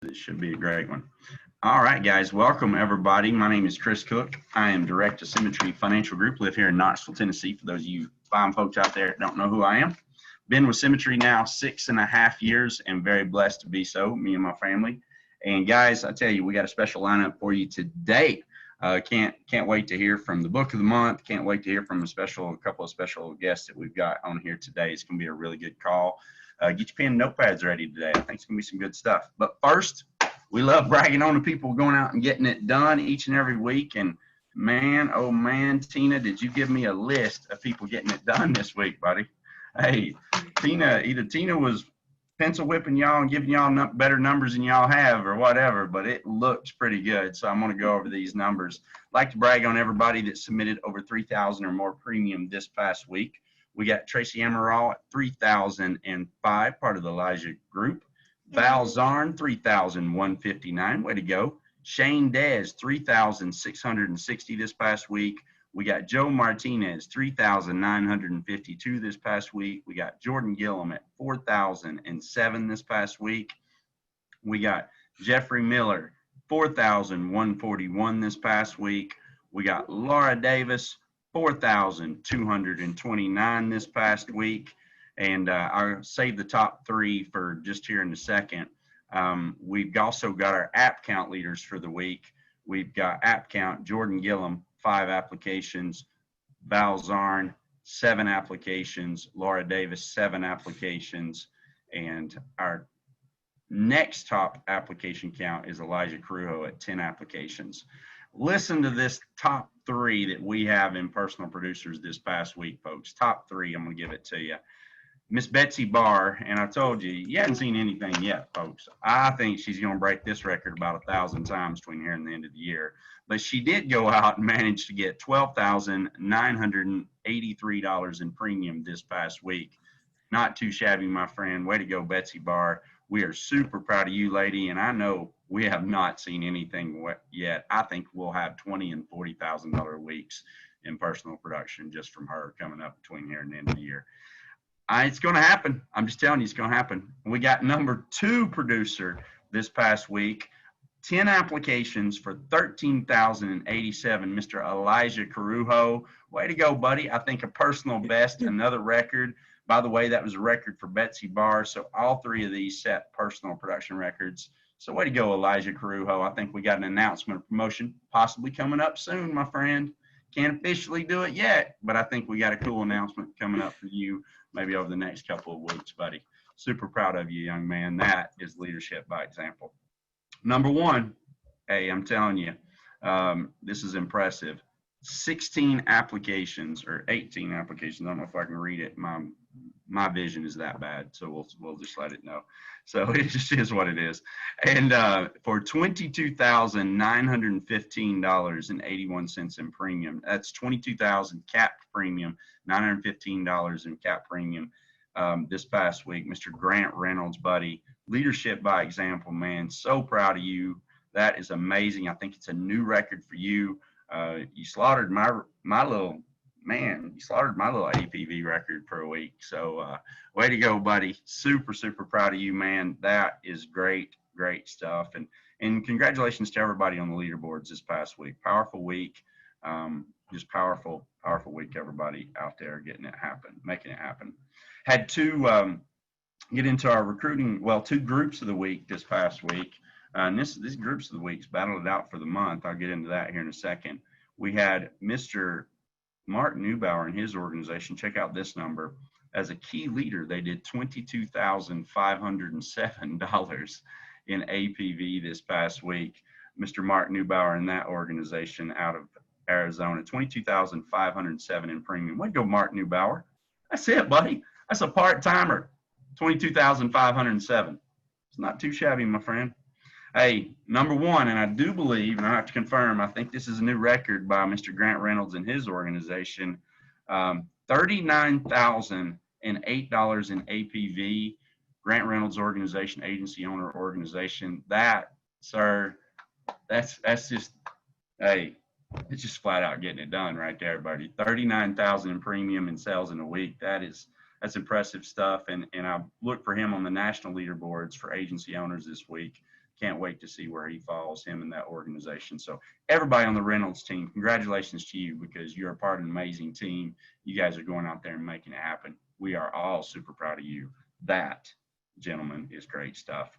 This should be a great one. All right, guys, welcome everybody. My name is Chris Cook. I am Director of Symmetry Financial Group, live here in Knoxville, Tennessee. For those of you fine folks out there that don't know who I am, been with Symmetry now 6.5 years and very blessed to be so, me and my family. And guys, I tell you, we got a special lineup for you today. Can't wait to hear from the book of the month. Can't wait to hear from a couple of special guests that we've got on here today. It's going to be a really good call. Get your pen and notepads ready today. I think it's going to be some good stuff. But first, we love bragging on the people going out and getting it done each and every week. And man, oh man, Tina, did you give me a list of people getting it done this week, buddy? Hey, either Tina was pencil whipping y'all and giving y'all better numbers than y'all have or whatever, but it looks pretty good. So I'm going to go over these numbers. I'd like to brag on everybody that submitted over 3,000 or more premium this past week. We got Tracy Amaral at 3,005, part of the Elijah group. Val Zarn, 3,159. Way to go. Shane Dez, 3,660 this past week. We got Joe Martinez, 3,952 this past week. We got Jordan Gillum at 4,007 this past week. We got Jeffrey Miller, 4,141 this past week. We got Laura Davis, 4,229 this past week. And I'll save the top three for just here in a second. We've also got our app count leaders for the week. We've got app count, Jordan Gillum, 5 applications, Val Zarn, 7 applications, Laura Davis, 7 applications, and our next top application count is Elijah Corujo at 10 applications. Listen to this top 3 that we have in personal producers this past week, folks. Top 3, I'm going to give it to you. Miss Betsy Barr, and I told you, you haven't seen anything yet, folks. I think she's going to break this record about 1,000 times between here and the end of the year. But she did go out and manage to get $12,983 in premium this past week. Not too shabby, my friend. Way to go, Betsy Barr. We are super proud of you, lady, and I know we have not seen anything yet. I think we'll have $20,000 and $40,000 weeks in personal production just from her coming up between here and the end of the year. It's going to happen. I'm just telling you, it's going to happen. We got number 2 producer this past week, 10 applications for $13,087, Mr. Elijah Corujo. Way to go, buddy. I think a personal best, another record. By the way, that was a record for Betsy Barr. So all 3 of these set personal production records. So way to go, Elijah Corujo. I think we got an announcement promotion possibly coming up soon, my friend. Can't officially do it yet, but I think we got a cool announcement coming up for you maybe over the next couple of weeks, buddy. Super proud of you, young man. That is leadership by example. Number 1, hey, I'm telling you, this is impressive. 16 applications or 18 applications. I don't know if I can read it. My vision is that bad, so we'll just let it know. So it just is what it is. And for $22,915.81 in premium, that's $22,000 capped premium, $915 in capped premium this past week. Mr. Grant Reynolds, buddy, leadership by example, man. So proud of you. That is amazing. I think it's a new record for you. You slaughtered my little APV record per week. So way to go, buddy. Super, super proud of you, man. That is great, great stuff. And congratulations to everybody on the leaderboards this past week. Powerful week. Just powerful, powerful week, everybody out there getting it happen, making it happen. Had to get into our recruiting, 2 groups of the week this past week. And these groups of the weeks battled it out for the month. I'll get into that here in a second. We had Mr. Mark Neubauer and his organization. Check out this number. As a key leader, they did $22,507 in APV this past week. Mr. Mark Neubauer and that organization out of Arizona, $22,507 in premium. Way to go, Mark Neubauer. That's it, buddy. That's a part-timer. $22,507. It's not too shabby, my friend. Hey, number 1, and I do believe, and I have to confirm, I think this is a new record by Mr. Grant Reynolds and his organization, $39,008 in APV, Grant Reynolds organization, agency owner organization. That, sir, that's just, hey, it's just flat out getting it done right there, buddy. $39,000 in premium and sales in a week. That's impressive stuff. And I look for him on the national leaderboards for agency owners this week. Can't wait to see where he falls, him and that organization. So everybody on the Reynolds team, congratulations to you, because you're a part of an amazing team. You guys are going out there and making it happen. We are all super proud of you. That, gentlemen, is great stuff.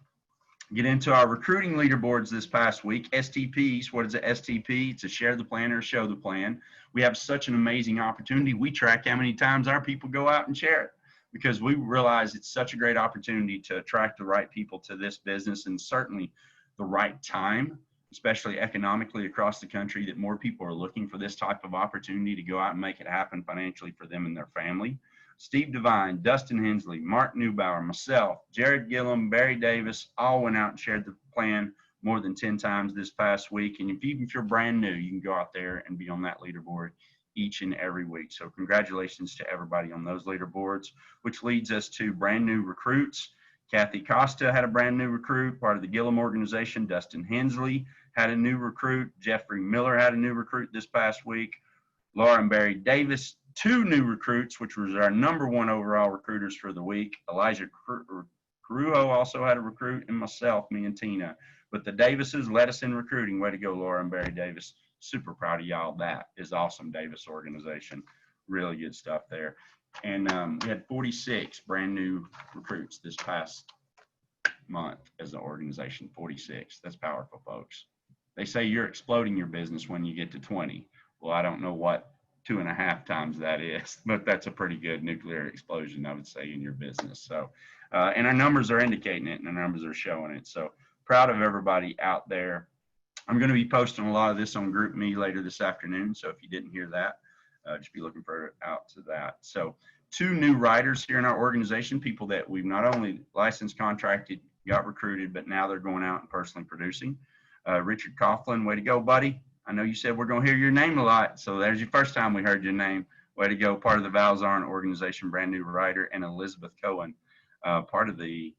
Get into our recruiting leaderboards this past week. STPs, what is a STP? It's a share the plan or show the plan. We have such an amazing opportunity. We track how many times our people go out and share it, because we realize it's such a great opportunity to attract the right people to this business, and certainly the right time, especially economically across the country, that more people are looking for this type of opportunity to go out and make it happen financially for them and their family. Steve Devine, Dustin Hensley, Mark Neubauer, myself, Jared Gillum, Barry Davis, all went out and shared the plan more than 10 times this past week. And even if you're brand new, you can go out there and be on that leaderboard each and every week. So congratulations to everybody on those leaderboards, which leads us to brand new recruits. Kathy Costa had a brand new recruit, part of the Gillum organization. Dustin Hensley had a new recruit. Jeffrey Miller had a new recruit this past week. Laura and Barry Davis, 2 new recruits, which was our #1 overall recruiters for the week. Elijah Corujo also had a recruit, and myself, me and Tina. But the Davises led us in recruiting. Way to go, Laura and Barry Davis. Super proud of y'all. That is awesome, Davis organization. Really good stuff there. And we had 46 brand new recruits this past month as an organization. 46. That's powerful, folks. They say you're exploding your business when you get to 20. Well, I don't know what 2.5 times that is, but that's a pretty good nuclear explosion, I would say, in your business. So, and our numbers are indicating it, and our numbers are showing it. So proud of everybody out there. I'm going to be posting a lot of this on GroupMe later this afternoon. So if you didn't hear that, just be looking for out to that. So 2 new writers here in our organization, people that we've not only licensed, contracted, got recruited, but now they're going out and personally producing. Richard Coughlin, way to go, buddy. I know you said we're going to hear your name a lot, so there's your first time we heard your name. Way to go, part of the Valzarn organization, brand new writer. And Elizabeth Cohen, part of the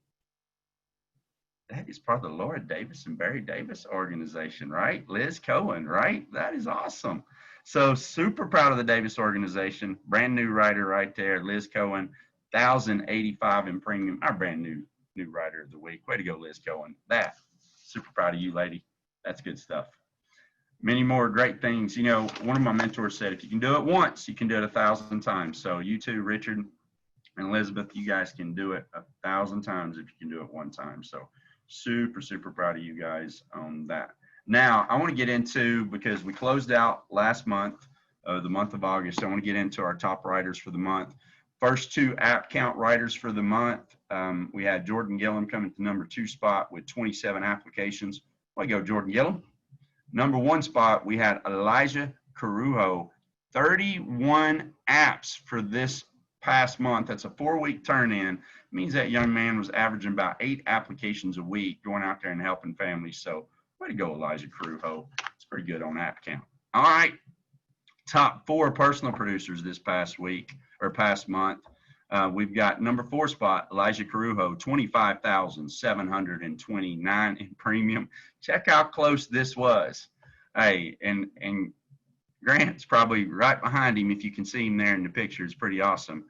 Laura Davis and Barry Davis organization, right? Liz Cohen, right? That is awesome. So super proud of the Davis organization. Brand new writer right there, Liz Cohen, 1,085 in premium. Our brand new writer of the week. Way to go, Liz Cohen. That, super proud of you, lady. That's good stuff. Many more great things. You know, one of my mentors said, if you can do it once, you can do it 1,000 times. So you too, Richard and Elizabeth, you guys can do it 1,000 times if you can do it one time. So super, super proud of you guys on that. Now, I want to get into, because we closed out last month, the month of August, I want to get into our top writers for the month. First 2 app count writers for the month. We had Jordan Gillum coming to #2 spot with 27 applications. Way to go, Jordan Gillum. #1 spot, we had Elijah Corujo, 31 apps for this past month. That's a 4-week turn-in. It means that young man was averaging about 8 applications a week, going out there and helping families. So way to go, Elijah Corujo. It's pretty good on app count. All right, top 4 personal producers this past week, or past month. We've got #4 spot, Elijah Corujo, 25,729 in premium. Check how close this was. Hey, and Grant's probably right behind him. If you can see him there in the picture, it's pretty awesome.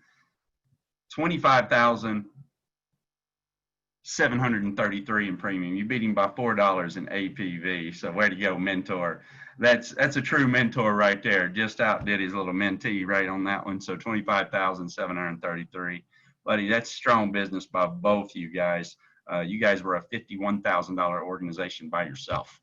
25,733 in premium. You beat him by $4 in APV. So way to go, mentor. That's a true mentor right there. Just outdid his little mentee right on that one. So 25,733. Buddy, that's strong business by both you guys. You guys were a $51,000 organization by yourself.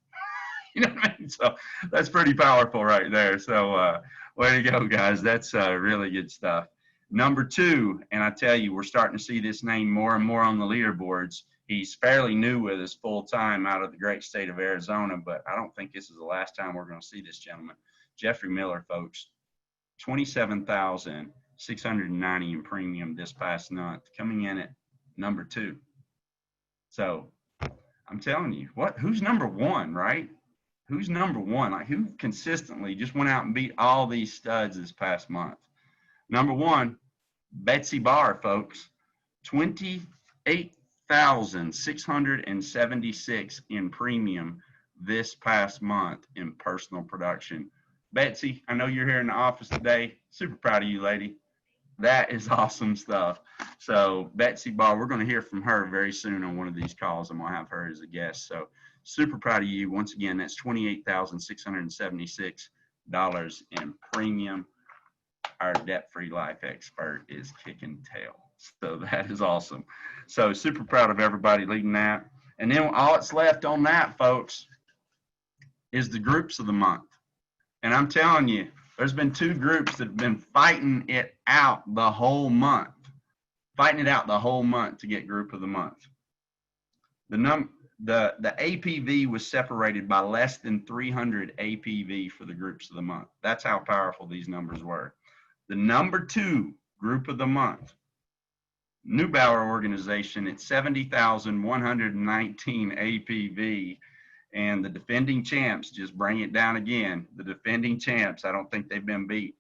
You know what I mean? So that's pretty powerful right there. So way to go, guys. That's really good stuff. #2, and I tell you, we're starting to see this name more and more on the leaderboards. He's fairly new with us full time out of the great state of Arizona, but I don't think this is the last time we're going to see this gentleman. Jeffrey Miller, folks, 27,690 in premium this past month, coming in at #2. So I'm telling you, who's #1, right? Who's #1? Like, who consistently just went out and beat all these studs this past month? #1, Betsy Barr, folks, 28,676 in premium this past month in personal production. Betsy, I know you're here in the office today. Super proud of you, lady. That is awesome stuff. So Betsy Barr, we're going to hear from her very soon on one of these calls. I'm going to have her as a guest. So super proud of you. Once again, that's $28,676 in premium. Our debt-free life expert is kicking tail. So that is awesome. So super proud of everybody leading that. And then all that's left on that, folks, is the groups of the month. And I'm telling you, there's been 2 groups that have been fighting it out the whole month. Fighting it out the whole month to get group of the month. The APV was separated by less than 300 APV for the groups of the month. That's how powerful these numbers were. The number 2 group of the month, Neubauer organization at 70,119 APV, and the defending champs, just bring it down again. The defending champs, I don't think they've been beat.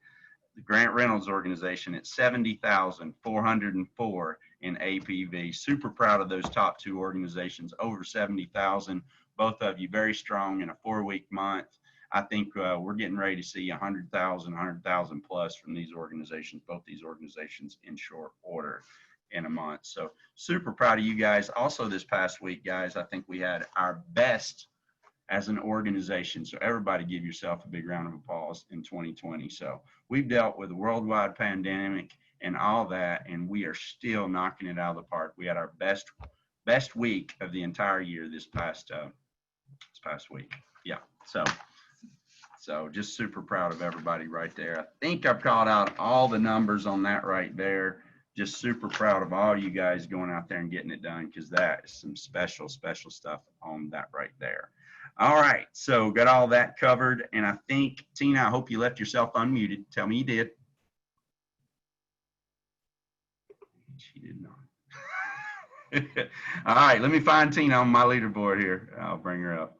The Grant Reynolds organization at 70,404 in APV. Super proud of those top 2 organizations, over 70,000. Both of you very strong in a 4-week month. I think we're getting ready to see 100,000 plus from these organizations, both these organizations in short order in a month. So super proud of you guys. Also this past week, guys, I think we had our best as an organization. So everybody give yourself a big round of applause in 2020. So we've dealt with a worldwide pandemic and all that, and we are still knocking it out of the park. We had our best week of the entire year this past week. Yeah. So just super proud of everybody right there. I think I've called out all the numbers on that right there. Just super proud of all you guys going out there and getting it done, because that is some special stuff on that right there. All right, so got all that covered, and I think, Tina, I hope you left yourself unmuted. Tell me you did. She did not. All right, let me find Tina on my leaderboard here. I'll bring her up.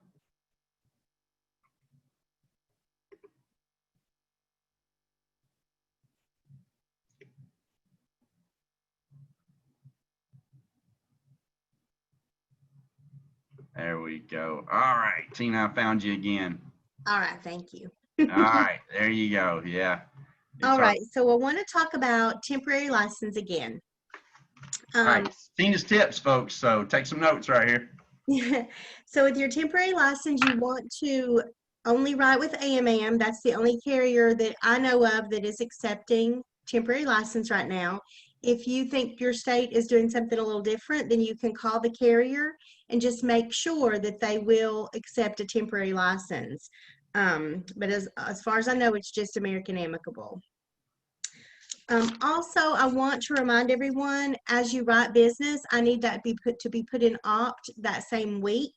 There we go. All right, Tina, I found you again. All right, thank you. All right, there you go. Yeah. All right, so I want to talk about temporary license again. All right, Tina's tips, folks. So take some notes right here. So with your temporary license, you want to only write with AMAM. That's the only carrier that I know of that is accepting temporary license right now. If you think your state is doing something a little different, then you can call the carrier and just make sure that they will accept a temporary license. But as far as I know, it's just American Amicable. Also, I want to remind everyone, as you write business, I need that to be put in opt that same week,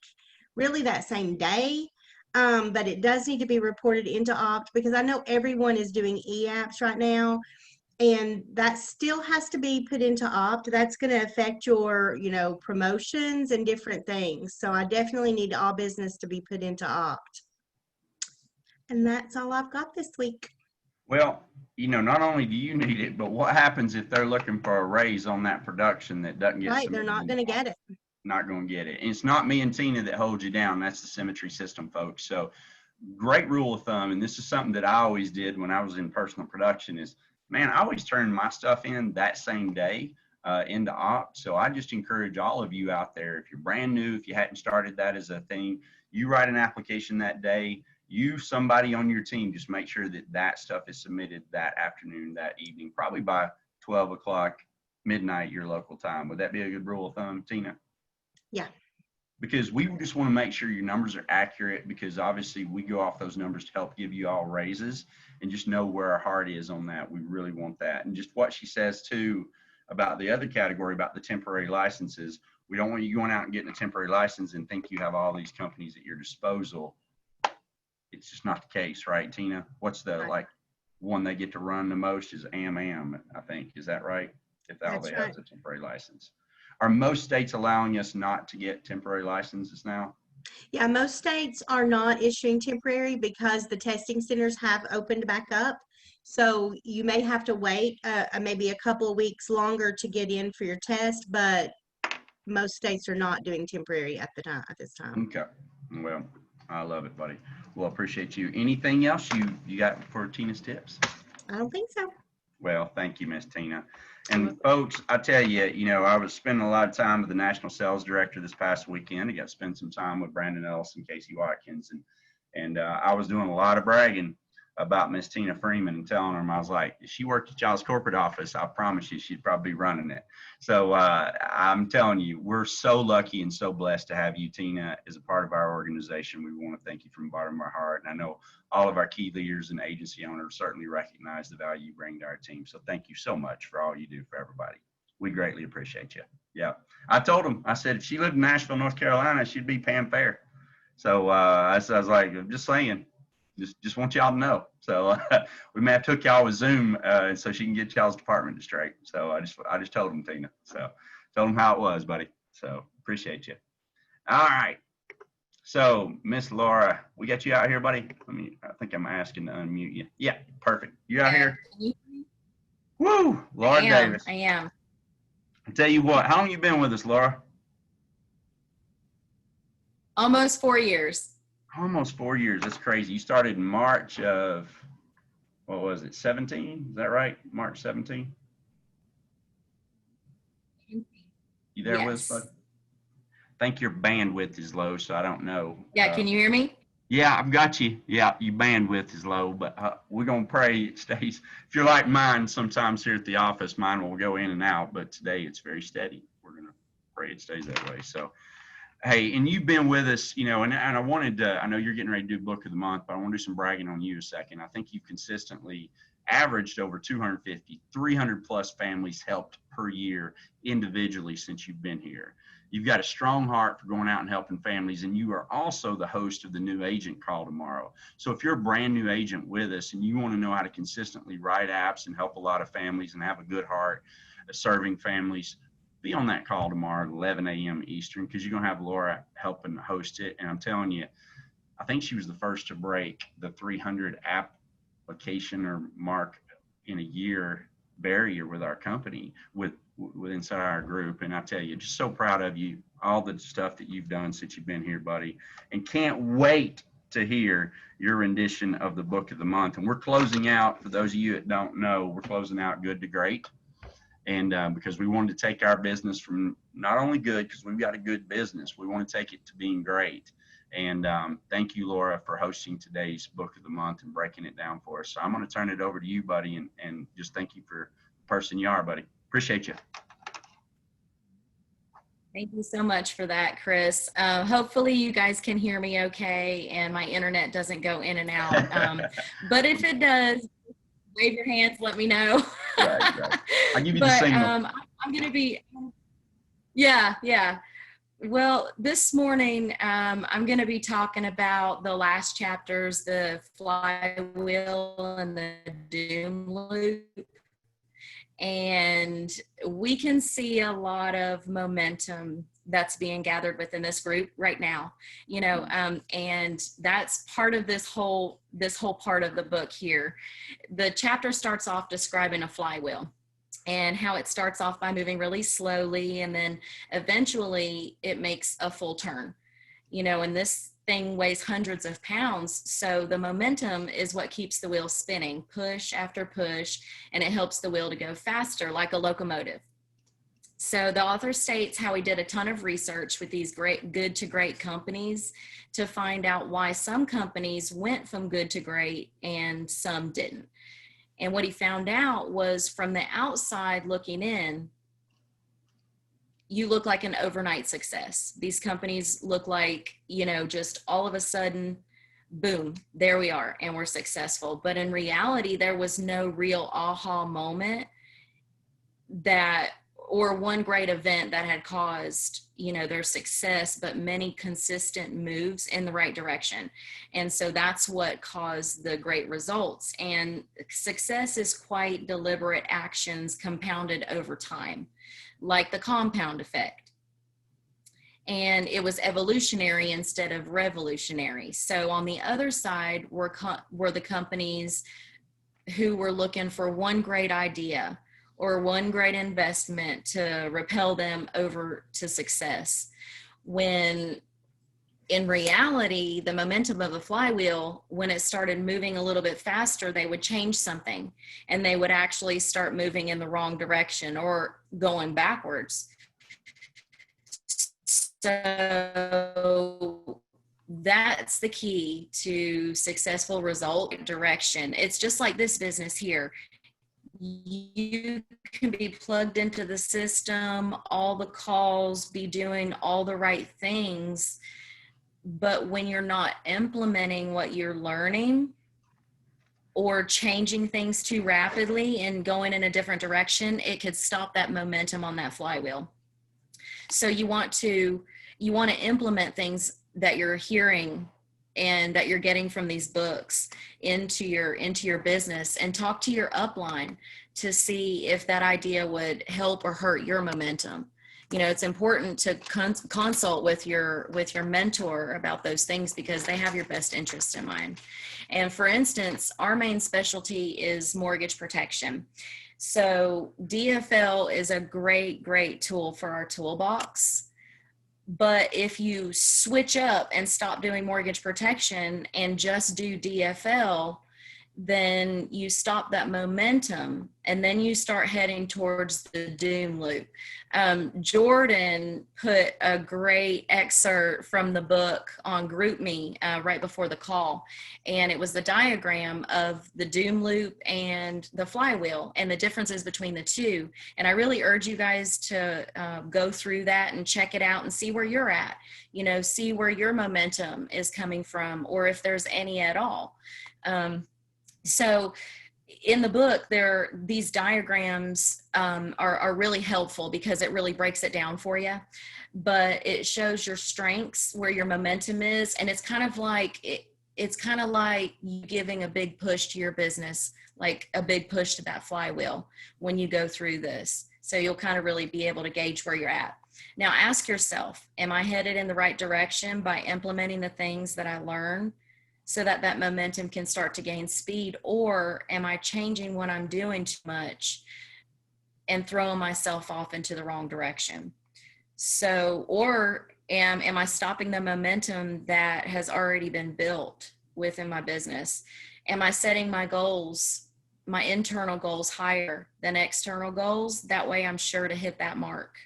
really that same day. But it does need to be reported into opt, because I know everyone is doing e-apps right now, and that still has to be put into opt. That's going to affect your, promotions and different things. So I definitely need all business to be put into opt. And that's all I've got this week. Well, not only do you need it, but what happens if they're looking for a raise on that production that doesn't get right? They're not going to get it. Not going to get it. And it's not me and Tina that hold you down. That's the Symmetry system, folks. So great rule of thumb, and this is something that I always did when I was in personal production, is, man, I always turn my stuff in that same day into opt. So I just encourage all of you out there, if you're brand new, if you hadn't started that as a thing, you write an application that day. Somebody on your team, just make sure that stuff is submitted that afternoon, that evening, probably by 12 o'clock, midnight, your local time. Would that be a good rule of thumb, Tina? Yeah. Because we just want to make sure your numbers are accurate, because obviously we go off those numbers to help give you all raises, and just know where our heart is on that. We really want that. And just what she says too about the other category, about the temporary licenses, we don't want you going out and getting a temporary license and think you have all these companies at your disposal. It's just not the case, right, Tina? What's the one they get to run the most is AMAM, I think. Is that right? If all they have is a temporary license. Are most states allowing us not to get temporary licenses now? Yeah, most states are not issuing temporary because the testing centers have opened back up. So you may have to wait maybe a couple of weeks longer to get in for your test, but most states are not doing temporary at this time. Okay. Well, I love it, buddy. Well, appreciate you. Anything else you got for Tina's tips? I don't think so. Well, thank you, Miss Tina. And folks, I tell you, I was spending a lot of time with the national sales director this past weekend. I got to spend some time with Brandon Ellis and Casey Watkins, and I was doing a lot of bragging about Miss Tina Freeman and telling them, I was like, if she worked at y'all's corporate office, I promise you she'd probably be running it. So I'm telling you, we're so lucky and so blessed to have you, Tina, as a part of our organization. We want to thank you from the bottom of our heart. And I know all of our key leaders and agency owners certainly recognize the value you bring to our team. So thank you so much for all you do for everybody. We greatly appreciate you. Yeah. I told them, I said, if she lived in Nashville, North Carolina, she'd be Pam Fair. So I was like, I'm just saying, just want y'all to know. So we may have took y'all with Zoom so she can get y'all's department straight. So I just told them, Tina. So told them how it was, buddy. So appreciate you. All right. So Miss Laura, we got you out here, buddy. I think I'm asking to unmute you. Yeah, perfect. You out here? Woo, Laura Davis. I am. I tell you what, how long you been with us, Laura? Almost 4 years. Almost 4 years. That's crazy. You started in March of, what was it, 17? Is that right? March 17? You there with us, bud? I think your bandwidth is low, so I don't know. Yeah, can you hear me? Yeah, I've got you. Yeah, your bandwidth is low, but we're going to pray it stays. If you're like mine, sometimes here at the office, mine will go in and out, but today it's very steady. We're going to pray it stays that way. So, hey, and you've been with us, and I wanted to, I know you're getting ready to do Book of the Month, but I want to do some bragging on you a second. I think you've consistently averaged over 250, 300 plus families helped per year individually since you've been here. You've got a strong heart for going out and helping families, and you are also the host of the New Agent Call tomorrow. So if you're a brand new agent with us and you want to know how to consistently write apps and help a lot of families and have a good heart serving families, be on that call tomorrow at 11 a.m. Eastern, because you're going to have Laura helping host it. And I'm telling you, I think she was the first to break the 300 application or mark in a year barrier with our company, with inside our group. And I tell you, just so proud of you, all the stuff that you've done since you've been here, buddy, and can't wait to hear your rendition of the Book of the Month. And we're closing out, for those of you that don't know, we're closing out Good to Great. And because we wanted to take our business from not only good, because we've got a good business, we want to take it to being great. And thank you, Laura, for hosting today's Book of the Month and breaking it down for us. So I'm going to turn it over to you, buddy, and just thank you for the person you are, buddy. Appreciate you. Thank you so much for that, Chris. Hopefully you guys can hear me okay and my internet doesn't go in and out. But if it does, wave your hands, let me know. Right. I'll give you the signal. I'm going to be, yeah. Well, this morning, I'm going to be talking about the last chapters, the flywheel and the doom loop. And we can see a lot of momentum that's being gathered within this group right now, and that's part of this whole part of the book here. The chapter starts off describing a flywheel and how it starts off by moving really slowly, and then eventually it makes a full turn, and this thing weighs hundreds of pounds. So the momentum is what keeps the wheel spinning, push after push, and it helps the wheel to go faster like a locomotive. So the author states how he did a ton of research with these good to great companies to find out why some companies went from good to great and some didn't. And what he found out was, from the outside looking in, you look like an overnight success. These companies look like, just all of a sudden, boom, there we are, and we're successful. But in reality, there was no real aha moment or one great event that had caused, their success, but many consistent moves in the right direction. And so that's what caused the great results. And success is quite deliberate actions compounded over time, like the compound effect. And it was evolutionary instead of revolutionary. So on the other side were the companies who were looking for one great idea or one great investment to propel them over to success. When in reality, the momentum of the flywheel, when it started moving a little bit faster, they would change something and they would actually start moving in the wrong direction or going backwards. So that's the key to successful result direction. It's just like this business here. You can be plugged into the system, all the calls, be doing all the right things, but when you're not implementing what you're learning or changing things too rapidly and going in a different direction, it could stop that momentum on that flywheel. So you want to implement things that you're hearing and that you're getting from these books into your business, and talk to your upline to see if that idea would help or hurt your momentum. It's important to consult with your mentor about those things because they have your best interest in mind. And for instance, our main specialty is mortgage protection. So DFL is a great tool for our toolbox. But if you switch up and stop doing mortgage protection and just do DFL, then you stop that momentum and then you start heading towards the doom loop. Jordan put a great excerpt from the book on GroupMe right before the call, and it was the diagram of the doom loop and the flywheel and the differences between the two. And I really urge you guys to go through that and check it out and see where you're at, see where your momentum is coming from, or if there's any at all. So in the book, these diagrams are really helpful because it really breaks it down for you, but it shows your strengths, where your momentum is. And it's kind of like you giving a big push to your business, like a big push to that flywheel when you go through this. So you'll kind of really be able to gauge where you're at. Now ask yourself, am I headed in the right direction by implementing the things that I learn, so that that momentum can start to gain speed? Or am I changing what I'm doing too much and throwing myself off into the wrong direction? So, or am I stopping the momentum that has already been built within my business? Am I setting my goals, my internal goals, higher than external goals? That way I'm sure to hit that mark.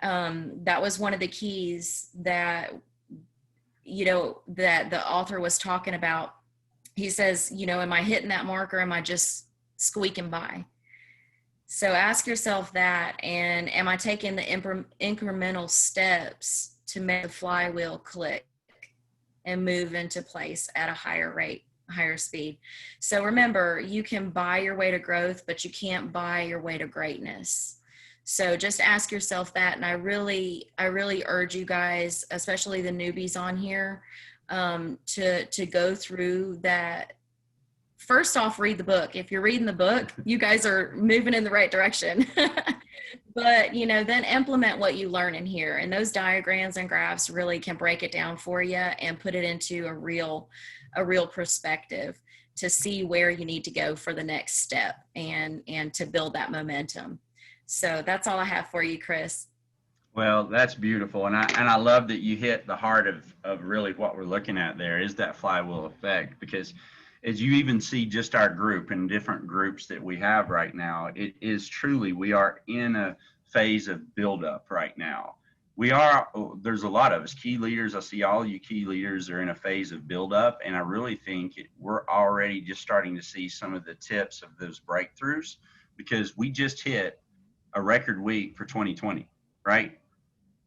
That was one of the keys that that the author was talking about. He says, am I hitting that mark or am I just squeaking by? So ask yourself that, and am I taking the incremental steps to make the flywheel click and move into place at a higher rate, higher speed? So remember, you can buy your way to growth, but you can't buy your way to greatness. So just ask yourself that. And I really urge you guys, especially the newbies on here, to go through that. First off, read the book. If you're reading the book, you guys are moving in the right direction. But, then implement what you learn in here. And those diagrams and graphs really can break it down for you and put it into a real perspective to see where you need to go for the next step and to build that momentum. So that's all I have for you, Chris. Well, that's beautiful. And I love that you hit the heart of really what we're looking at there is that flywheel effect, because as you even see just our group and different groups that we have right now, it is truly, we are in a phase of buildup right now. There's a lot of us key leaders. I see all you key leaders are in a phase of buildup. And I really think we're already just starting to see some of the tips of those breakthroughs, because we just hit a record week for 2020, right?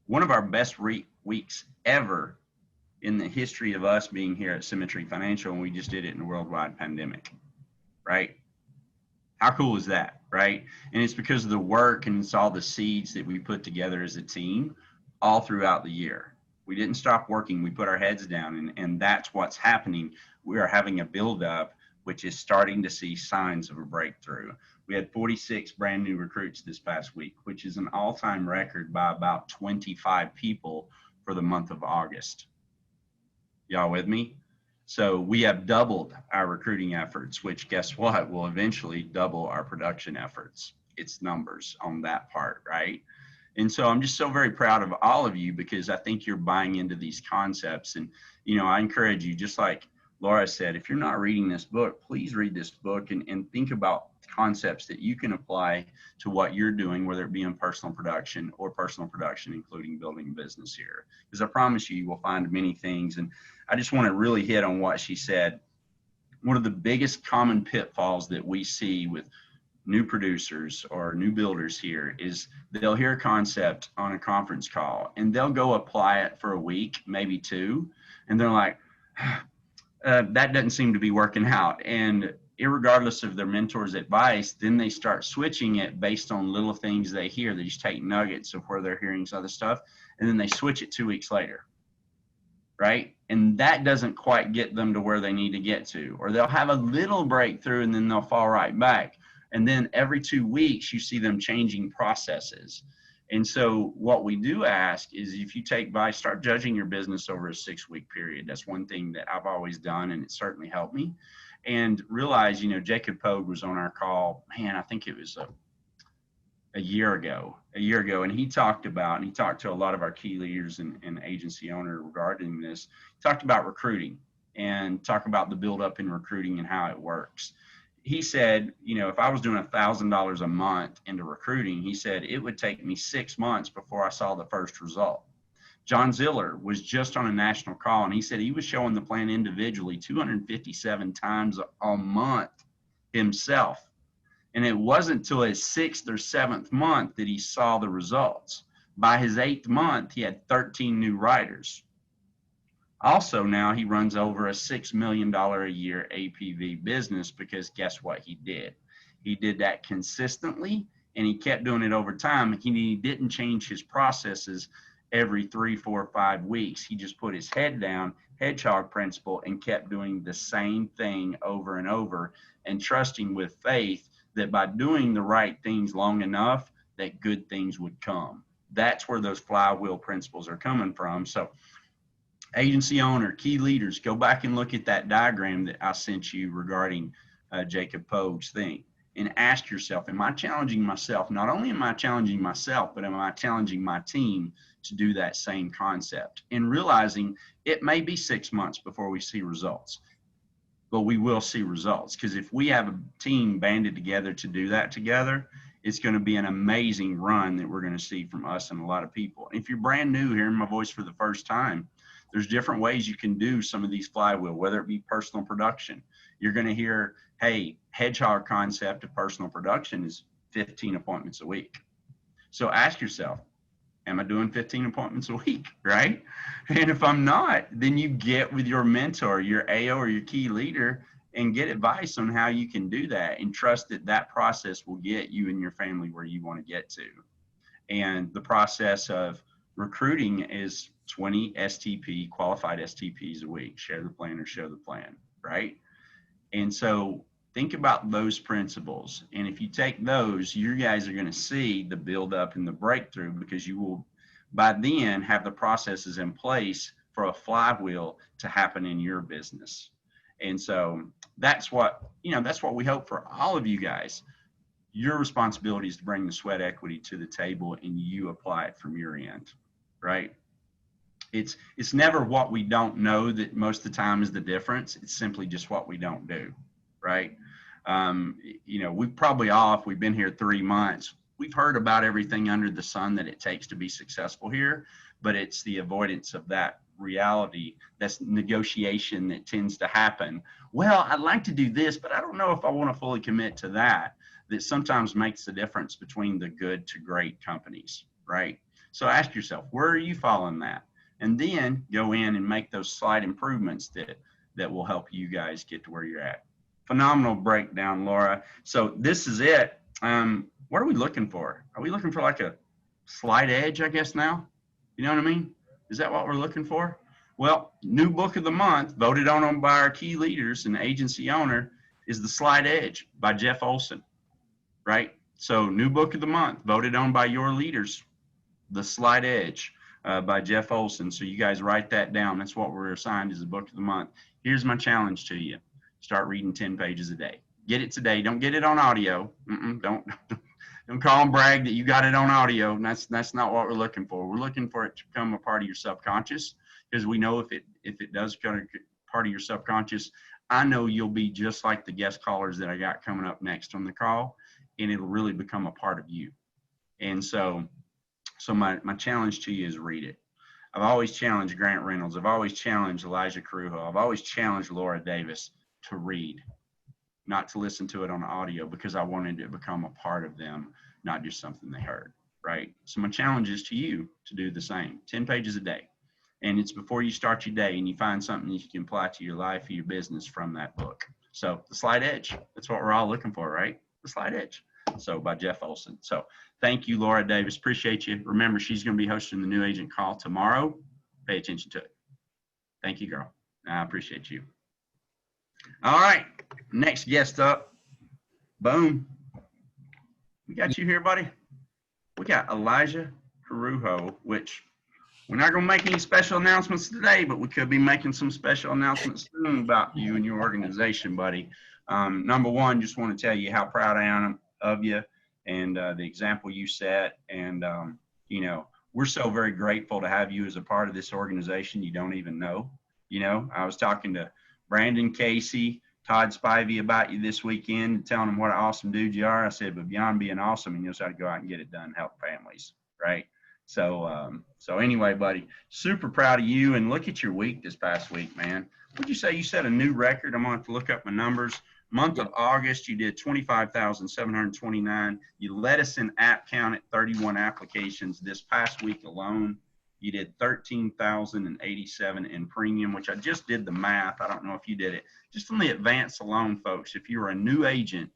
One of our best weeks ever in the history of us being here at Symmetry Financial, and we just did it in a worldwide pandemic, right? How cool is that, right? And it's because of the work and it's all the seeds that we put together as a team all throughout the year. We didn't stop working. We put our heads down, and that's what's happening. We are having a buildup, which is starting to see signs of a breakthrough. We had 46 brand new recruits this past week, which is an all-time record by about 25 people for the month of August. Y'all with me? So we have doubled our recruiting efforts, which guess what? Will eventually double our production efforts. It's numbers on that part, right? And so I'm just so very proud of all of you, because I think you're buying into these concepts. And, I encourage you, just like Laura said, if you're not reading this book, please read this book and think about concepts that you can apply to what you're doing, whether it be in personal production, including building a business here. Because I promise you, you will find many things. And I just want to really hit on what she said. One of the biggest common pitfalls that we see with new producers or new builders here is they'll hear a concept on a conference call and they'll go apply it for a week, maybe two, and they're like, that doesn't seem to be working out. And irregardless of their mentor's advice, then they start switching it based on little things they hear. They just take nuggets of where they're hearing some other stuff, and then they switch it 2 weeks later, right? And that doesn't quite get them to where they need to get to. Or they'll have a little breakthrough and then they'll fall right back. And then every 2 weeks, you see them changing processes. And so what we do ask is, if you take advice, start judging your business over a 6-week period. That's one thing that I've always done, and it certainly helped me. And realize, Jacob Pogue was on our call, man, I think it was a year ago, and he talked to a lot of our key leaders and agency owner regarding this. He talked about recruiting and talk about the buildup in recruiting and how it works. He said, if I was doing $1,000 a month into recruiting, he said it would take me 6 months before I saw the first result. John Ziller was just on a national call, and he said he was showing the plan individually 257 times a month himself. And it wasn't till his 6th or 7th month that he saw the results. By his 8th month, he had 13 new writers. Also, now he runs over a $6 million a year APV business, because guess what he did? He did that consistently, and he kept doing it over time. He didn't change his processes every 3, 4, 5 weeks. He just put his head down, hedgehog principle, and kept doing the same thing over and over, and trusting with faith that by doing the right things long enough, that good things would come. That's where those flywheel principles are coming from. So agency owner, key leaders, go back and look at that diagram that I sent you regarding Jacob Pogue's thing, and ask yourself, am I challenging myself? Not only am I challenging myself, but am I challenging my team to do that same concept? And realizing it may be 6 months before we see results, but we will see results, because if we have a team banded together to do that together, it's going to be an amazing run that we're going to see from us and a lot of people. And if you're brand new, hearing my voice for the first time, there's different ways you can do some of these flywheel, whether it be personal production. You're going to hear, hey, hedgehog concept of personal production is 15 appointments a week. So ask yourself, am I doing 15 appointments a week, right? And if I'm not, then you get with your mentor, your AO or your key leader, and get advice on how you can do that, and trust that that process will get you and your family where you want to get to. And the process of recruiting is 20 STP, qualified STPs a week. Share the plan or show the plan, right? And so think about those principles. And if you take those, you guys are going to see the buildup and the breakthrough, because you will by then have the processes in place for a flywheel to happen in your business. And so that's what we hope for all of you guys. Your responsibility is to bring the sweat equity to the table, and you apply it from your end, right? It's never what we don't know that most of the time is the difference. It's simply just what we don't do, right? We probably all, if we've been here 3 months, we've heard about everything under the sun that it takes to be successful here, but it's the avoidance of that reality, that's negotiation that tends to happen. Well, I'd like to do this, but I don't know if I want to fully commit to that. That sometimes makes the difference between the good to great companies, right? So ask yourself, where are you following that? And then go in and make those slight improvements that will help you guys get to where you're at. Phenomenal breakdown, Laura. So this is it. What are we looking for? Are we looking for like a slight edge, I guess now? You know what I mean? Is that what we're looking for? Well, new book of the month, voted on by our key leaders and agency owner, is The Slight Edge by Jeff Olson, right? So new book of the month, voted on by your leaders, The Slight Edge by Jeff Olson. So you guys write that down. That's what we're assigned as the book of the month. Here's my challenge to you. Start reading 10 pages a day. Get it today. Don't get it on audio. Don't call and brag that you got it on audio. And that's not what we're looking for. We're looking for it to become a part of your subconscious, because we know if it does become part of your subconscious, I know you'll be just like the guest callers that I got coming up next on the call, and it'll really become a part of you. And so my challenge to you is read it. I've always challenged Grant Reynolds. I've always challenged Elijah Corujo. I've always challenged Laura Davis to read, not to listen to it on audio, because I wanted it to become a part of them, not just something they heard, right? So my challenge is to you to do the same, 10 pages a day. And it's before you start your day and you find something that you can apply to your life or your business from that book. So The Slight Edge, that's what we're all looking for, right? The Slight Edge. So by Jeff Olson. So thank you, Laura Davis. Appreciate you. Remember, she's going to be hosting the New Agent Call tomorrow. Pay attention to it. Thank you, girl. I appreciate you. All right. Next guest up. Boom. We got you here, buddy. We got Elijah Corujo, which we're not going to make any special announcements today, but we could be making some special announcements soon about you and your organization, buddy. Number one, just want to tell you how proud I am of you and the example you set. And, you know, we're so very grateful to have you as a part of this organization you don't even know. You know, I was talking to Brandon Casey, Todd Spivey about you this weekend, telling them what an awesome dude you are. I said, but beyond being awesome, you know how to go out and get it done, help families, right? So, so anyway, buddy, super proud of you. And look at your week this past week, man. What'd you say? You set a new record. I'm going to have to look up my numbers. Month of August, you did 25,729. You led us in app count at 31 applications. This past week alone, you did 13,087 in premium, which I just did the math. I don't know if you did it. Just on the advance alone, folks, if you're a new agent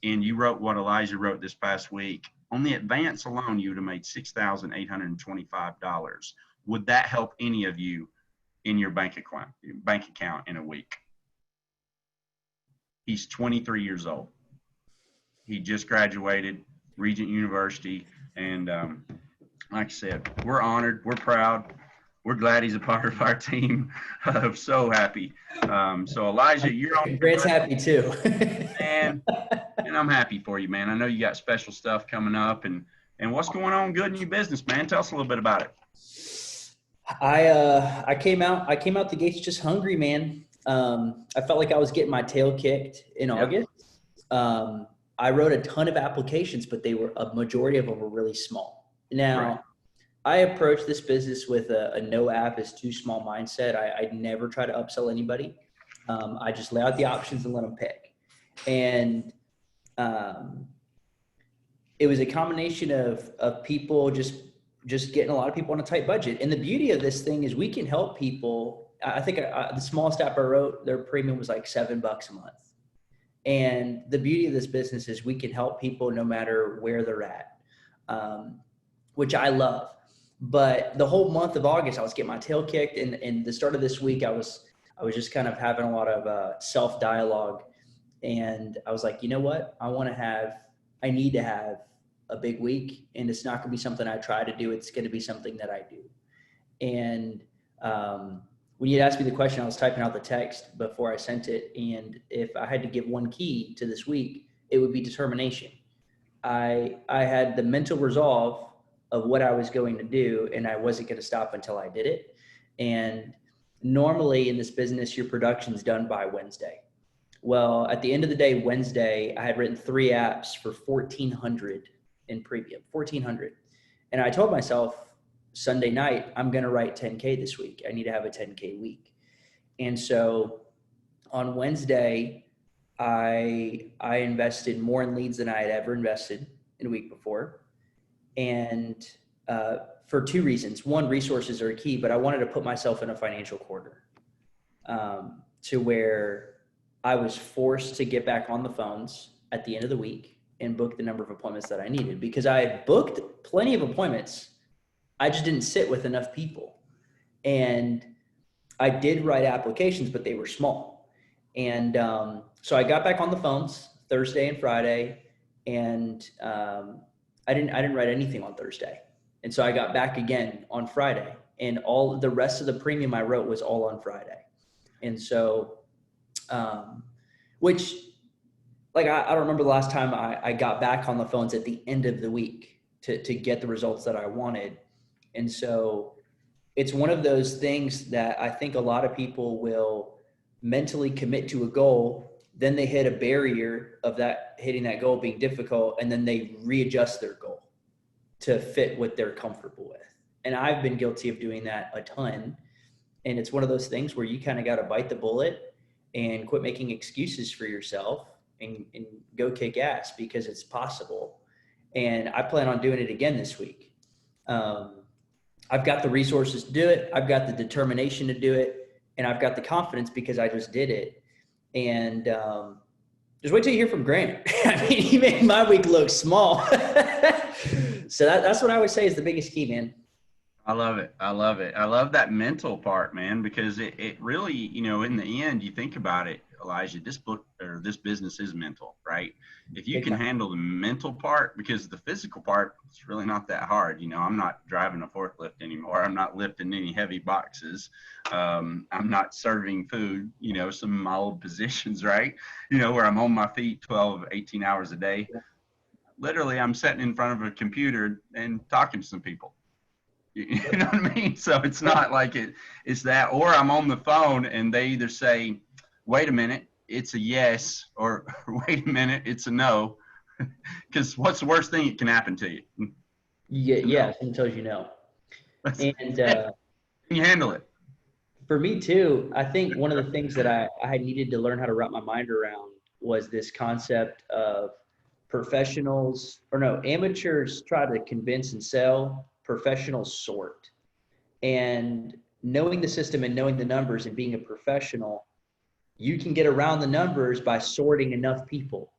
and you wrote what Elijah wrote this past week, on the advance alone, you would have made $6,825. Would that help any of you in your bank account in a week? He's 23 years old. He just graduated Regent University. And like I said, we're honored. We're proud. We're glad he's a part of our team. I'm so happy. So Elijah, you're on. Grant's happy too. And I'm happy for you, man. I know you got special stuff coming up, and what's going on good in your business, man? Tell us a little bit about it. I came out the gates just hungry, man. I felt like I was getting my tail kicked in August. I wrote a ton of applications, but a majority of them were really small. Now, right. I approach this business with a no app is too small mindset. I never try to upsell anybody. I just lay out the options and let them pick. And it was a combination of people just getting a lot of people on a tight budget. And the beauty of this thing is we can help people. I think the smallest app I wrote, their premium was like $7 a month. And the beauty of this business is we can help people no matter where they're at, which I love. But the whole month of August, I was getting my tail kicked. And the start of this week, I was just kind of having a lot of self-dialogue. And I was like, you know what? I need to have a big week. And it's not going to be something I try to do. It's going to be something that I do. And when you asked me the question, I was typing out the text before I sent it. And if I had to give one key to this week, it would be determination. I had the mental resolve of what I was going to do, and I wasn't going to stop until I did it. And normally in this business, your production's done by Wednesday. Well, at the end of the day, Wednesday, I had written 3 apps for 1,400 in premium, 1,400. And I told myself, Sunday night, I'm going to write 10K this week. I need to have a 10K week. And so on Wednesday, I invested more in leads than I had ever invested in a week before. And for 2 reasons. One, resources are key, but I wanted to put myself in a financial quarter to where I was forced to get back on the phones at the end of the week and book the number of appointments that I needed, because I had booked plenty of appointments. I just didn't sit with enough people. And I did write applications, but they were small. And so I got back on the phones Thursday and Friday, and I didn't write anything on Thursday. And so I got back again on Friday, and all the rest of the premium I wrote was all on Friday. And so, which like, I don't remember the last time I got back on the phones at the end of the week to get the results that I wanted. And so it's one of those things that I think a lot of people will mentally commit to a goal. Then they hit a barrier of that, hitting that goal being difficult, and then they readjust their goal to fit what they're comfortable with. And I've been guilty of doing that a ton. And it's one of those things where you kind of got to bite the bullet and quit making excuses for yourself and go kick ass, because it's possible. And I plan on doing it again this week. I've got the resources to do it. I've got the determination to do it. And I've got the confidence because I just did it. And just wait till you hear from Grant. I mean, he made my week look small. So that's what I would say is the biggest key, man. I love it. I love it. I love that mental part, man, because it really, you know, in the end, you think about it, Elijah, this book or this business is mental, right? If you can handle the mental part, because the physical part, it's really not that hard. You know, I'm not driving a forklift anymore. I'm not lifting any heavy boxes. I'm not serving food, you know, some of my old positions, right? You know, where I'm on my feet 12, 18 hours a day. Literally, I'm sitting in front of a computer and talking to some people. You know what I mean? So it's not like it's that, or I'm on the phone and they either say, wait a minute, it's a yes, or wait a minute, it's a no. Because what's the worst thing that can happen to you? Yeah, someone tells you no. And can you handle it? For me too, I think one of the things that I needed to learn how to wrap my mind around was this concept of amateurs try to convince and sell, professionals sort. And knowing the system and knowing the numbers and being a professional, you can get around the numbers by sorting enough people.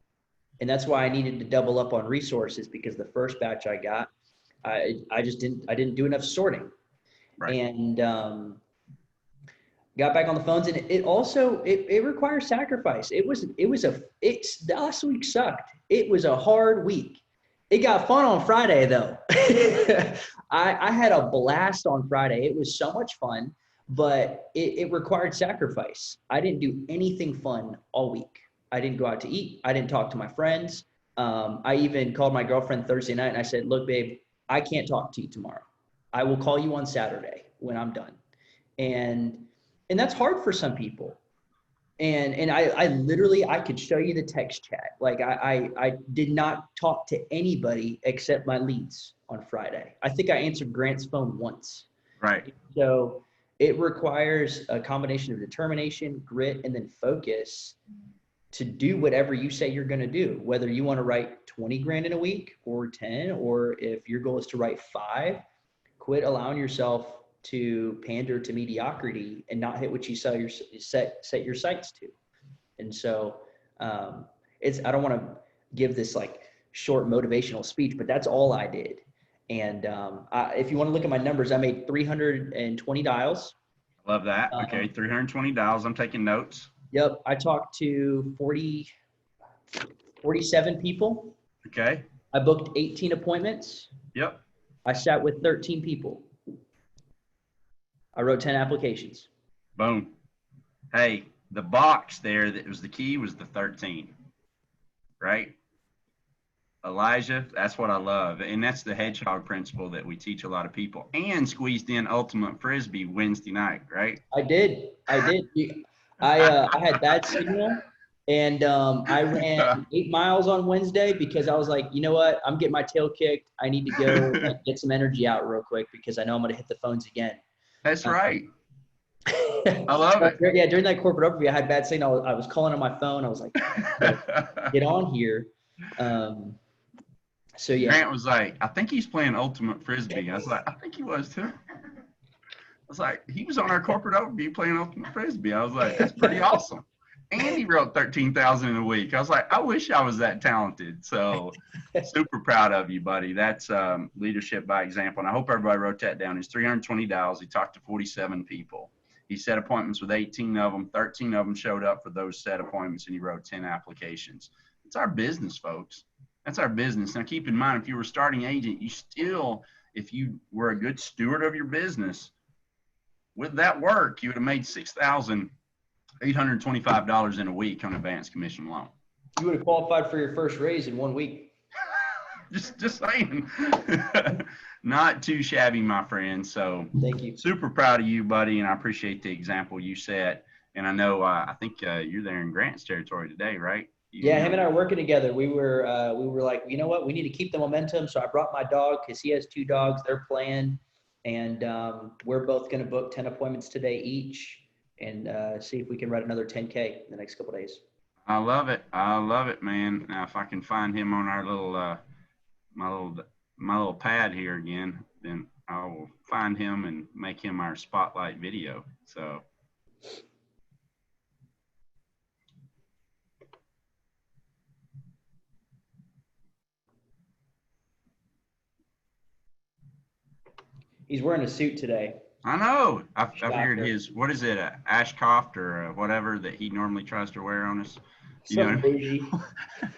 And that's why I needed to double up on resources, because the first batch I got, I didn't do enough sorting. Right. And got back on the phones, and it also requires sacrifice. The last week sucked. It was a hard week. It got fun on Friday though. I had a blast on Friday. It was so much fun, but it required sacrifice. I didn't do anything fun all week. I didn't go out to eat. I didn't talk to my friends. I even called my girlfriend Thursday night and I said, look, babe, I can't talk to you tomorrow. I will call you on Saturday when I'm done. And that's hard for some people. And I literally, I could show you the text chat. Like I did not talk to anybody except my leads on Friday. I think I answered Grant's phone once. Right. So it requires a combination of determination, grit, and then focus to do whatever you say you're going to do, whether you want to write 20 grand in a week or 10, or if your goal is to write 5, quit allowing yourself to pander to mediocrity and not hit what you set your sights to. And so I don't want to give this like short motivational speech, but that's all I did. And if you want to look at my numbers, I made 320 dials. Love that. Okay, 320 dials. I'm taking notes. Yep. I talked to 47 people. Okay. I booked 18 appointments. Yep. I sat with 13 people. I wrote 10 applications. Boom. Hey, the box there that was the key was the 13, right? Elijah, that's what I love. And that's the hedgehog principle that we teach a lot of people. And squeezed in ultimate frisbee Wednesday night, right? I did. I had bad signal, and I ran 8 miles on Wednesday because I was like, you know what? I'm getting my tail kicked. I need to go get some energy out real quick because I know I'm going to hit the phones again. That's right. I love it. Yeah, during that corporate overview, I had bad signal. I was calling on my phone. I was like, get on here. So yeah. Grant was like, I think he's playing ultimate frisbee. I was like, I think he was too. I was like, he was on our corporate overview playing ultimate frisbee. I was like, that's pretty awesome. And he wrote 13,000 in a week. I was like, I wish I was that talented. So super proud of you, buddy. That's leadership by example. And I hope everybody wrote that down. It's 320 dials. He talked to 47 people. He set appointments with 18 of them. 13 of them showed up for those set appointments, and he wrote 10 applications. It's our business, folks. That's our business. Now, keep in mind, if you were a starting agent, you still, if you were a good steward of your business, with that work, you would have made $6,825 in a week on advanced commission loan. You would have qualified for your first raise in 1 week. Just saying. Not too shabby, my friend. So Thank you. super proud of you, buddy, and I appreciate the example you set. And I know I think you're there in Grant's territory today, right? Yeah, him and I are working together. We were like, you know what? We need to keep the momentum. So I brought my dog because he has 2 dogs. They're playing, and we're both going to book 10 appointments today each, and see if we can run another 10K in the next couple of days. I love it. I love it, man. Now, if I can find him on our little my little pad here again, then I will find him and make him our spotlight video. So. He's wearing a suit today. I know. I figured his, what is it, a Ashcroft or whatever that he normally tries to wear on us. You know, I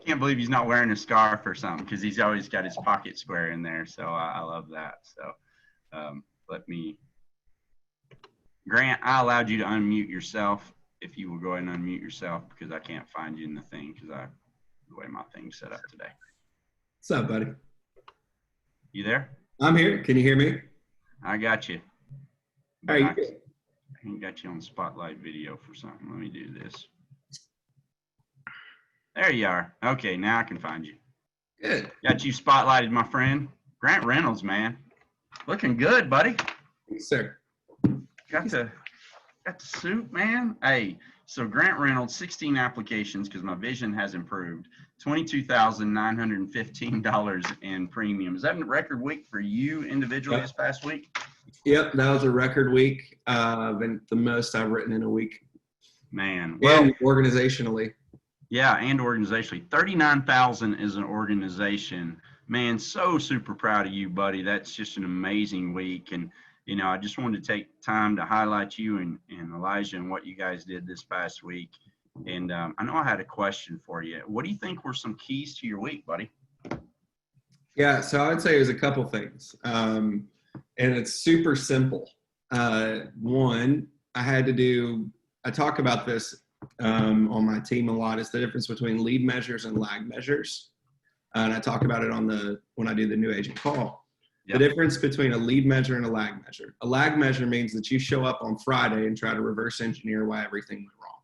can't believe he's not wearing a scarf or something because he's always got his pocket square in there. So I love that. So Grant, I allowed you to unmute yourself. If you will go ahead and unmute yourself because I can't find you in the thing because the way my thing's set up today. What's up, buddy? You there? I'm here. Can you hear me? I got you. How are you? I got you on spotlight video for something. Let me do this. There you are. Okay, now I can find you. Good. Got you spotlighted, my friend. Grant Reynolds, man. Looking good, buddy. Thanks, sir. Got the suit, man. Hey, so Grant Reynolds, 16 applications because my vision has improved. $22,915 in premium. Is that a record week for you individually this past week? Yep, that was a record week. Been the most I've written in a week. Man. Well, and organizationally. Yeah, and organizationally. 39,000 is an organization. Man, so super proud of you, buddy. That's just an amazing week. And, you know, I just wanted to take time to highlight you and Elijah and what you guys did this past week. And I know I had a question for you. What do you think were some keys to your week, buddy? Yeah, so I would say it was a couple things. And it's super simple. One, I talk about this on my team a lot. It's the difference between lead measures and lag measures. And I talk about it when I do the new agent call. Yep. The difference between a lead measure and a lag measure. A lag measure means that you show up on Friday and try to reverse engineer why everything went wrong.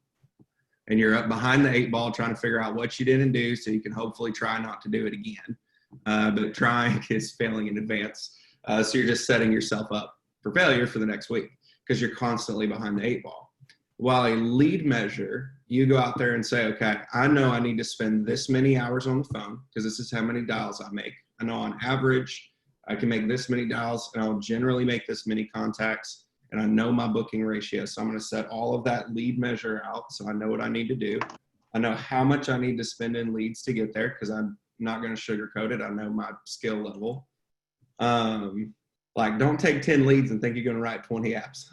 And you're up behind the 8 ball trying to figure out what you didn't do so you can hopefully try not to do it again. But trying is failing in advance. So you're just setting yourself up for failure for the next week because you're constantly behind the 8 ball. While a lead measure, you go out there and say, okay, I know I need to spend this many hours on the phone because this is how many dials I make. I know on average, I can make this many dials and I'll generally make this many contacts. And I know my booking ratio. So I'm going to set all of that lead measure out. So I know what I need to do. I know how much I need to spend in leads to get there because I'm not going to sugarcoat it. I know my skill level. Like don't take 10 leads and think you're going to write 20 apps.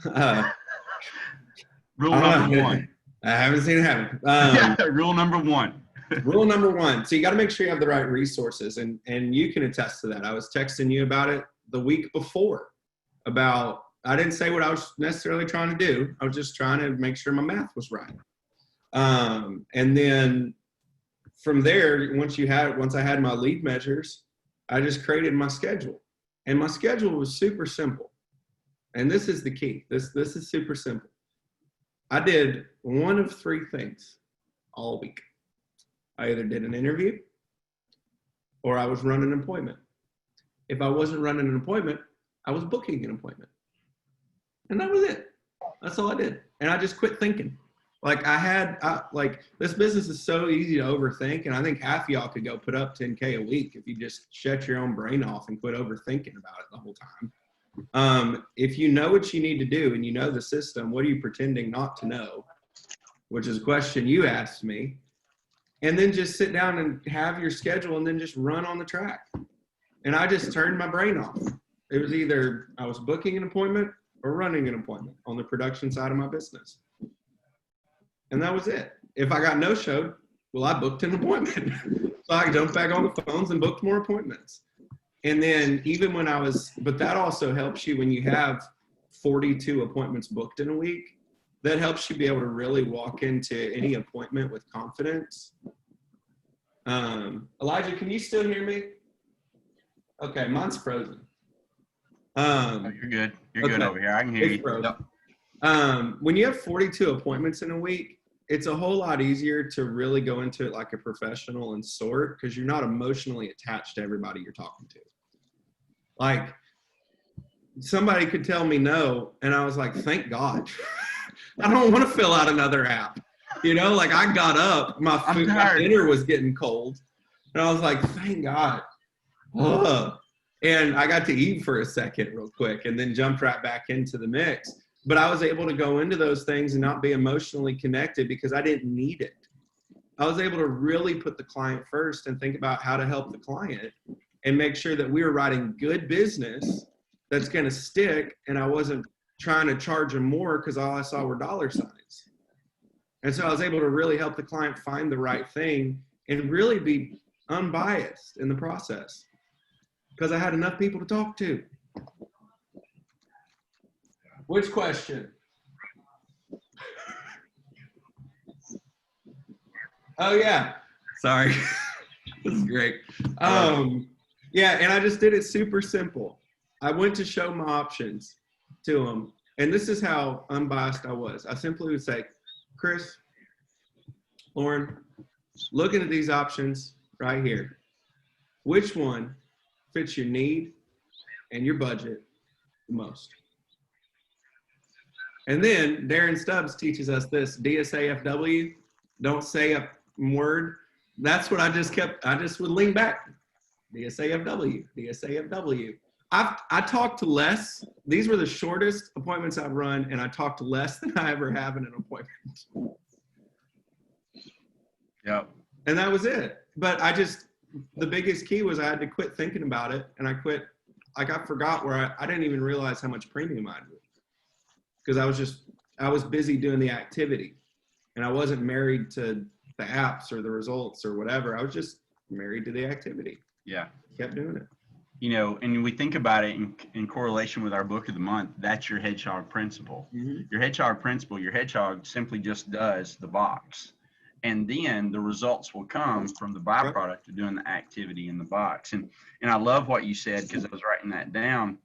Rule number 1. I haven't seen it happen. Rule number 1. Rule number 1. So you got to make sure you have the right resources. And you can attest to that. I was texting you about it the week before I didn't say what I was necessarily trying to do. I was just trying to make sure my math was right. And then from there, once I had my lead measures, I just created my schedule. And my schedule was super simple. And this is the key. This is super simple. I did one of 3 things all week. I either did an interview or I was running an appointment. If I wasn't running an appointment, I was booking an appointment. And that was it. That's all I did. And I just quit thinking. Like this business is so easy to overthink. And I think half of y'all could go put up 10K a week if you just shut your own brain off and quit overthinking about it the whole time. If you know what you need to do and you know the system, what are you pretending not to know? Which is a question you asked me. And then just sit down and have your schedule and then just run on the track. And I just turned my brain off. It was either I was booking an appointment or running an appointment on the production side of my business. And that was it. If I got no-showed, well, I booked an appointment. So I jumped back on the phones and booked more appointments. And then but that also helps you when you have 42 appointments booked in a week. that helps you be able to really walk into any appointment with confidence. Elijah, can you still hear me? Okay, mine's frozen. Oh, you're good. You're good Okay. over here. I can hear It's you. frozen. Yep. When you have 42 appointments in a week, it's a whole lot easier to really go into it like a professional and sort, because you're not emotionally attached to everybody you're talking to. Like, somebody could tell me no, and I was like, thank God. I don't want to fill out another app. You know, like I got up, my dinner was getting cold, and I was like, thank God. Ugh. And I got to eat for a second real quick and then jumped right back into the mix. But I was able to go into those things and not be emotionally connected because I didn't need it. I was able to really put the client first and think about how to help the client and make sure that we were writing good business that's going to stick. And I wasn't trying to charge them more because all I saw were dollar signs. And so I was able to really help the client find the right thing and really be unbiased in the process because I had enough people to talk to. Which question? Oh yeah, sorry. This is great. Yeah, and I just did it super simple. I went to show my options to them, and this is how unbiased I was. I simply would say, Chris, Lauren, looking at these options right here, which one fits your need and your budget the most? And then Darren Stubbs teaches us this, DSAFW, don't say a word. That's what I just would lean back. DSAFW, DSAFW. I talked to less. These were the shortest appointments I've run, and I talked to less than I ever have in an appointment. Yep. And that was it. But the biggest key was I had to quit thinking about it, and I forgot where I didn't even realize how much premium I did. Because I was busy doing the activity, and I wasn't married to the apps or the results or whatever. I was just married to the activity. Yeah. Kept doing it. You know, and we think about it in correlation with our book of the month, that's your hedgehog principle. Mm-hmm. Your hedgehog principle, your hedgehog simply just does the box. And then the results will come from the byproduct of doing the activity in the box. And I love what you said, because I was writing that down,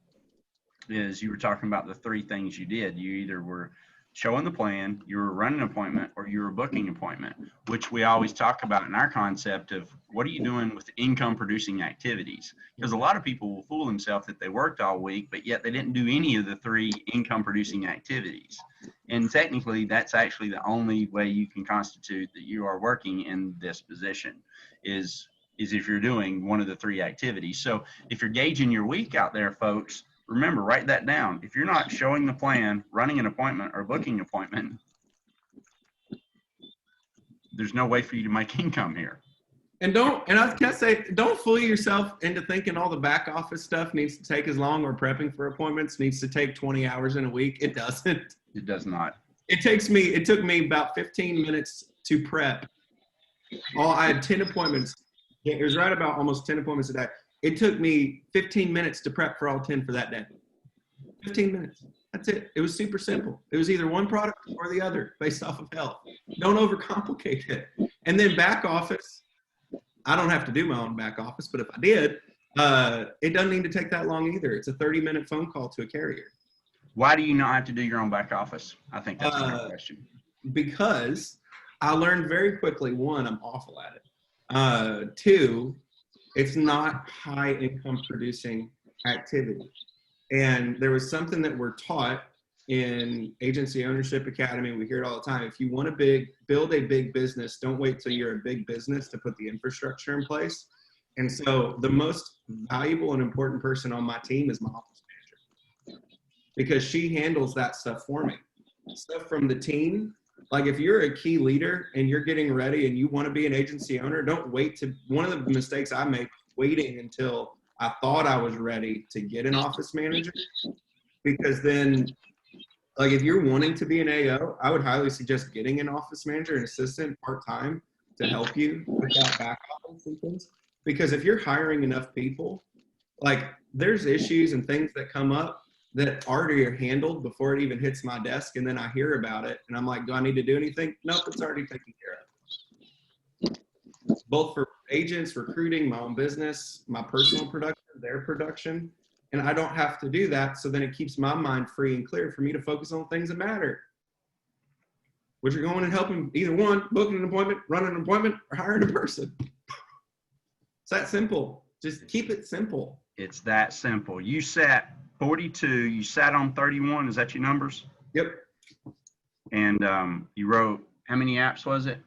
is you were talking about the three things you did. You either were showing the plan, you were running an appointment, or you were booking an appointment, which we always talk about in our concept of what are you doing with income producing activities? Because a lot of people will fool themselves that they worked all week, but yet they didn't do any of the three income producing activities. And technically that's actually the only way you can constitute that you are working in this position is if you're doing one of the three activities. So if you're gauging your week out there, folks, remember, write that down. If you're not showing the plan, running an appointment, or booking an appointment, there's no way for you to make income here. And I can't say, don't fool yourself into thinking all the back office stuff needs to take as long, or prepping for appointments needs to take 20 hours in a week. It doesn't. It does not. It took me about 15 minutes to prep. I had 10 appointments. It was right about almost 10 appointments a day. It took me 15 minutes to prep for all 10 for that day. 15 minutes. That's it. It was super simple. It was either one product or the other based off of health. Don't overcomplicate it. And then back office, I don't have to do my own back office, but if I did, it doesn't need to take that long either. It's a 30-minute phone call to a carrier. Why do you not have to do your own back office? I think that's a good question. Because I learned very quickly, one, I'm awful at it. Two, it's not high income producing activity. And there was something that we're taught in Agency Ownership Academy. We hear it all the time. If you want to build a big business, don't wait till you're a big business to put the infrastructure in place. And so the most valuable and important person on my team is my office manager, because she handles that stuff for me. Stuff from the team. Like if you're a key leader and you're getting ready and you want to be an agency owner, don't wait one of the mistakes I made, waiting until I thought I was ready to get an office manager. Because then, like if you're wanting to be an AO, I would highly suggest getting an office manager and assistant part-time to help you with that back office and things. Because if you're hiring enough people, like there's issues and things that come up that already are handled before it even hits my desk, and then I hear about it, and I'm like, do I need to do anything? Nope, it's already taken care of. Both for agents, recruiting, my own business, my personal production, their production, and I don't have to do that, so then it keeps my mind free and clear for me to focus on things that matter, which are going and helping either one, booking an appointment, running an appointment, or hiring a person. It's that simple. Just keep it simple. It's that simple. You sat 42, you sat on 31. Is that your numbers? Yep. And you wrote, how many apps was it?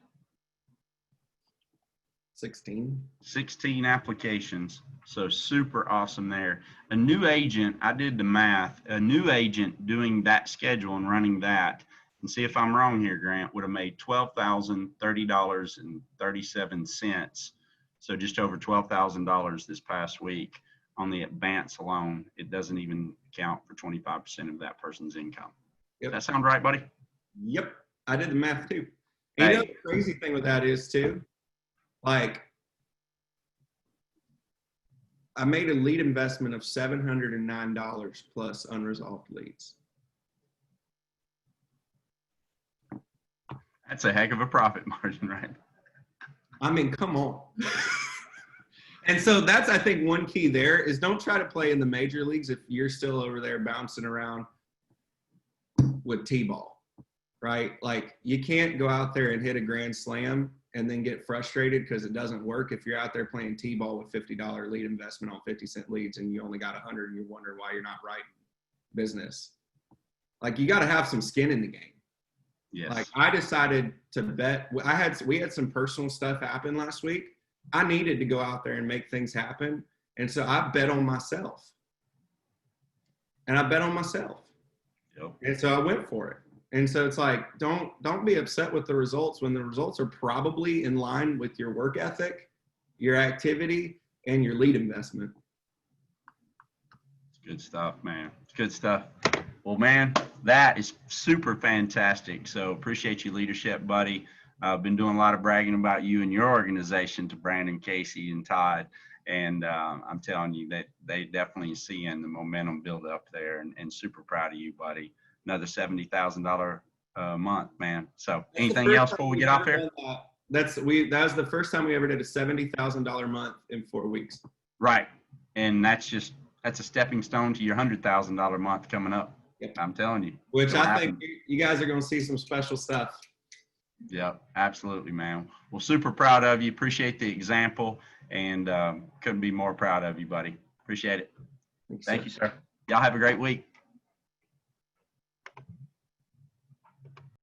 16. 16 applications. So super awesome there. A new agent, I did the math, a new agent doing that schedule and running that, and see if I'm wrong here, Grant, would have made $12,030.37. So just over $12,000 this past week on the advance alone. It doesn't even count for 25% of that person's income. Yep. That sound right, buddy? Yep. I did the math too. And you know the crazy thing with that is too, like, I made a lead investment of $709 plus unresolved leads. That's a heck of a profit margin, right? I mean, come on. And so that's, I think, one key there is don't try to play in the major leagues if you're still over there bouncing around with T-ball, right? Like, you can't go out there and hit a grand slam and then get frustrated because it doesn't work if you're out there playing T-ball with $50 lead investment on 50-cent leads and you only got 100 and you wonder why you're not writing business. Like, you got to have some skin in the game. Yes. Like, I decided to bet. We had some personal stuff happen last week. I needed to go out there and make things happen. And so I bet on myself. And I bet on myself. Yep. And so I went for it. And so it's like, don't be upset with the results when the results are probably in line with your work ethic, your activity, and your lead investment. It's good stuff, man. It's good stuff. Well, man, that is super fantastic. So appreciate your leadership, buddy. I've been doing a lot of bragging about you and your organization to Brandon, Casey, and Todd. And I'm telling you that they definitely seeing the momentum build up there, and super proud of you, buddy. Another $70,000 a month, man. So anything else before we get off here? That was the first time we ever did a $70,000 month in 4 weeks. Right. And that's a stepping stone to your $100,000 month coming up. Yep. I'm telling you. Which I think you guys are going to see some special stuff. Yep, absolutely, man. Well, super proud of you. Appreciate the example, and couldn't be more proud of you, buddy. Appreciate it. Thank you, sir. Y'all have a great week.